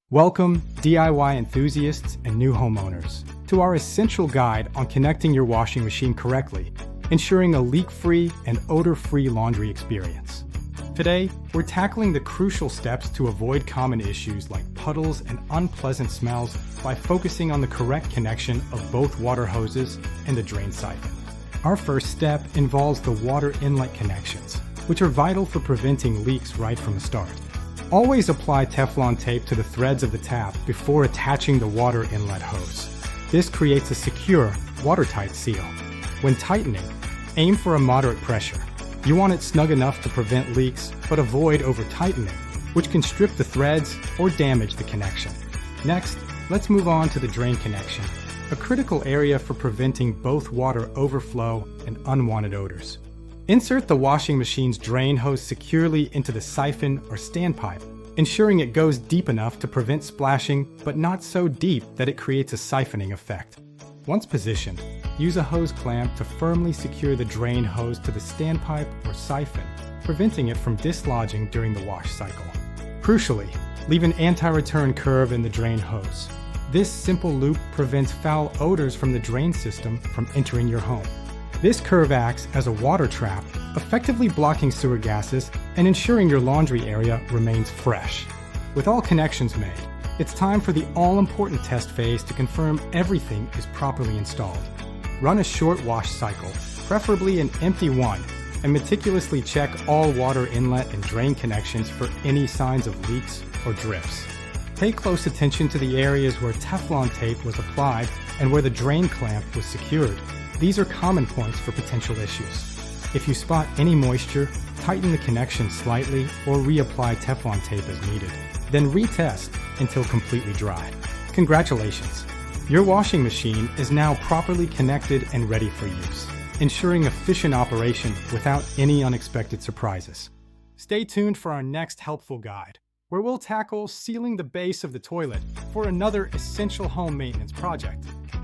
Welcome, DIY enthusiasts and new homeowners, to our essential guide on connecting your washing machine correctly, ensuring a leak-free and odor-free laundry experience. Today, we're tackling the crucial steps to avoid common issues like puddles and unpleasant smells by focusing on the correct connection of both water hoses and the drain siphon. Our first step involves the water inlet connections, which are vital for preventing leaks right from the start. Always apply Teflon tape to the threads of the tap before attaching the water inlet hose. This creates a secure, watertight seal. When tightening, aim for a moderate pressure. You want it snug enough to prevent leaks, but avoid over-tightening, which can strip the threads or damage the connection. Next, let's move on to the drain connection, a critical area for preventing both water overflow and unwanted odors. Insert the washing machine's drain hose securely into the siphon or standpipe, ensuring it goes deep enough to prevent splashing, but not so deep that it creates a siphoning effect. Once positioned, use a hose clamp to firmly secure the drain hose to the standpipe or siphon, preventing it from dislodging during the wash cycle. Crucially, leave an anti-return curve in the drain hose. This simple loop prevents foul odors from the drain system from entering your home. This curve acts as a water trap, effectively blocking sewer gases and ensuring your laundry area remains fresh. With all connections made, it's time for the all-important test phase to confirm everything is properly installed. Run a short wash cycle, preferably an empty one, and meticulously check all water inlet and drain connections for any signs of leaks or drips. Pay close attention to the areas where Teflon tape was applied and where the drain clamp was secured. These are common points for potential issues. If you spot any moisture, tighten the connection slightly or reapply Teflon tape as needed. Then retest until completely dry. Congratulations! Your washing machine is now properly connected and ready for use, ensuring efficient operation without any unexpected surprises. Stay tuned for our next helpful guide, where we'll tackle sealing the base of the toilet for another essential home maintenance project.